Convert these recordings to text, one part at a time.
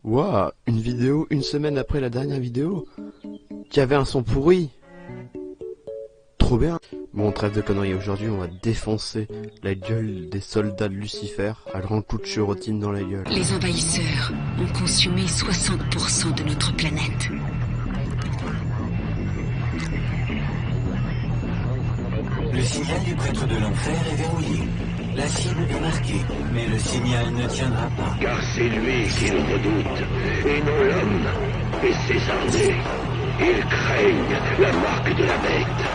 Waouh, une vidéo une semaine après la dernière vidéo qui avait un son pourri. Trop bien. Bon, trêve de conneries, aujourd'hui on va défoncer la gueule des soldats de Lucifer à grands coups de chirotine dans la gueule. Les envahisseurs ont consumé 60% de notre planète. Le signal du prêtre de l'enfer est verrouillé. La cible est marquée, mais le signal ne tiendra pas. Car c'est lui qu'ils redoutent, et non l'homme et ses armées. Ils craignent la marque de la bête.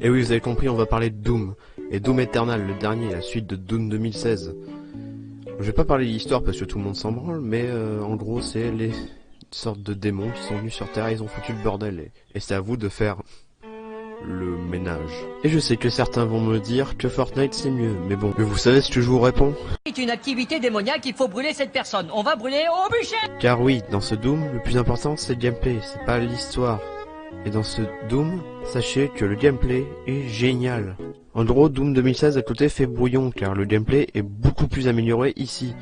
Et oui, vous avez compris, on va parler de Doom. Et Doom Eternal, le dernier, la suite de Doom 2016. Je vais pas parler de l'histoire parce que tout le monde s'en branle, mais en gros, c'est les sortes de démons qui sont venus sur Terre et ils ont foutu le bordel. Et c'est à vous de faire le ménage. Et je sais que certains vont me dire que Fortnite c'est mieux, mais bon. Mais vous savez ce que je vous réponds? C'est une activité démoniaque, il faut brûler cette personne. On va brûler au bûcher. Car oui, dans ce Doom, le plus important c'est le gameplay, c'est pas l'histoire. Et dans ce Doom, sachez que le gameplay est génial. En gros, Doom 2016 à côté fait brouillon, car le gameplay est beaucoup plus amélioré ici.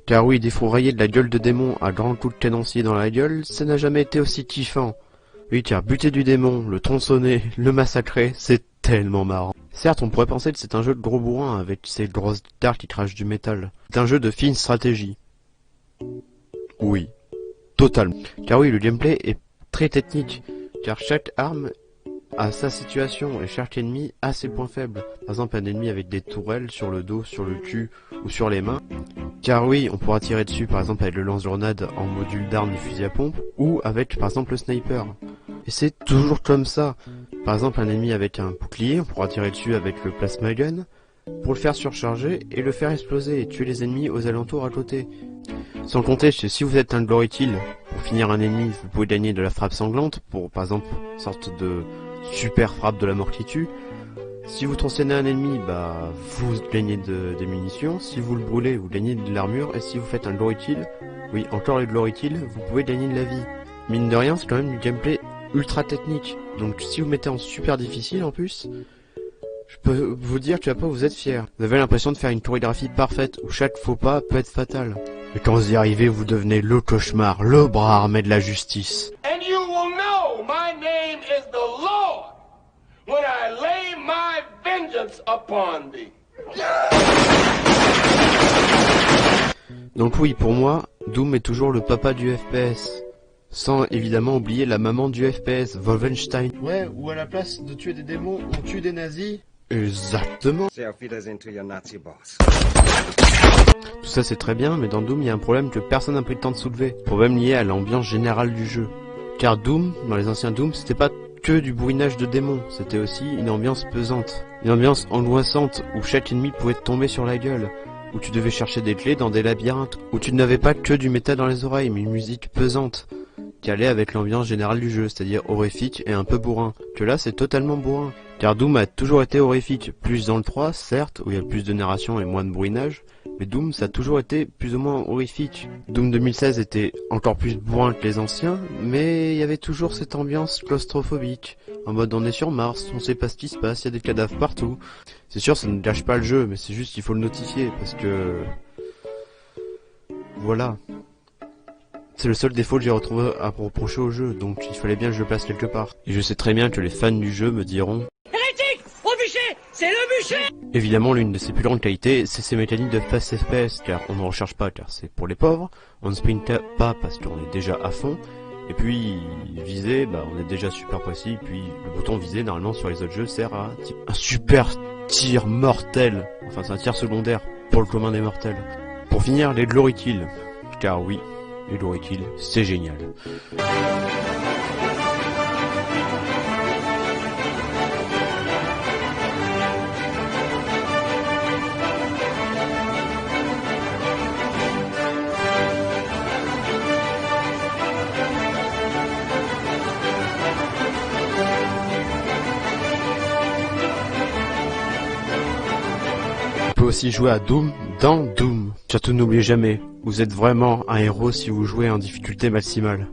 Car oui, défourailler de la gueule de démon à grands coups de canoncier dans la gueule, ça n'a jamais été aussi kiffant. Oui, car buter du démon, le tronçonner, le massacrer, c'est tellement marrant. Certes, on pourrait penser que c'est un jeu de gros bourrin avec ces grosses guitares qui crachent du métal. C'est un jeu de fine stratégie. Oui, totalement. Car oui, le gameplay est très technique. Car chaque arme a sa situation et chaque ennemi a ses points faibles. Par exemple, un ennemi avec des tourelles sur le dos, sur le cul ou sur les mains. Car oui, on pourra tirer dessus par exemple avec le lance-grenade en module d'arme du fusil à pompe ou avec par exemple le sniper. Et c'est toujours comme ça. Par exemple, un ennemi avec un bouclier, on pourra tirer dessus avec le plasma gun pour le faire surcharger et le faire exploser et tuer les ennemis aux alentours à côté. Sans compter que si vous êtes un glory kill, pour finir un ennemi, vous pouvez gagner de la frappe sanglante, pour par exemple, une sorte de super frappe de la mort qui tue. Si vous tronçonnez un ennemi, bah vous gagnez des munitions, si vous le brûlez, vous gagnez de l'armure, et si vous faites un glory kill, oui, encore les glory kill, vous pouvez gagner de la vie. Mine de rien, c'est quand même du gameplay ultra technique, donc si vous mettez en super difficile en plus, je peux vous dire que après vous êtes fier. Vous avez l'impression de faire une chorégraphie parfaite, où chaque faux pas peut être fatal. Et quand vous y arrivez, vous devenez le cauchemar, le bras armé de la justice. And you will know my name is the Lord when I lay my vengeance upon thee. Donc oui, pour moi, Doom est toujours le papa du FPS. Sans évidemment oublier la maman du FPS, Wolfenstein. Ouais, où à la place de tuer des démons, on tue des nazis. Exactement. Tout ça c'est très bien, mais dans Doom il y a un problème que personne n'a pris le temps de soulever. Problème lié à l'ambiance générale du jeu. Car Doom, dans les anciens Doom, c'était pas que du bourrinage de démons, c'était aussi une ambiance pesante. Une ambiance angoissante, où chaque ennemi pouvait te tomber sur la gueule. Où tu devais chercher des clés dans des labyrinthes. Où tu n'avais pas que du métal dans les oreilles, mais une musique pesante. Qui allait avec l'ambiance générale du jeu, c'est-à-dire horrifique et un peu bourrin. Que là c'est totalement bourrin. Car Doom a toujours été horrifique, plus dans le 3, certes, où il y a plus de narration et moins de bourrinage, mais Doom ça a toujours été plus ou moins horrifique. Doom 2016 était encore plus bourrin que les anciens, mais il y avait toujours cette ambiance claustrophobique. En mode on est sur Mars, on sait pas ce qui se passe, il y a des cadavres partout. C'est sûr ça ne gâche pas le jeu, mais c'est juste qu'il faut le notifier, parce que... Voilà. C'est le seul défaut que j'ai retrouvé à reprocher au jeu, donc il fallait bien que je le place quelque part. Et je sais très bien que les fans du jeu me diront... Hérétique! Au bûcher! C'est le bûcher! Évidemment, l'une de ses plus grandes qualités, c'est ses mécaniques de fast FPS, car on ne recherche pas, car c'est pour les pauvres, on ne sprint pas parce qu'on est déjà à fond, et puis viser, bah on est déjà super précis, et puis le bouton viser, normalement sur les autres jeux, sert à un super tir mortel, enfin c'est un tir secondaire pour le commun des mortels. Pour finir, les glory kills, car oui, les glory kills, c'est génial. aussi jouer à Doom dans Doom. Surtout n'oubliez jamais, vous êtes vraiment un héros si vous jouez en difficulté maximale.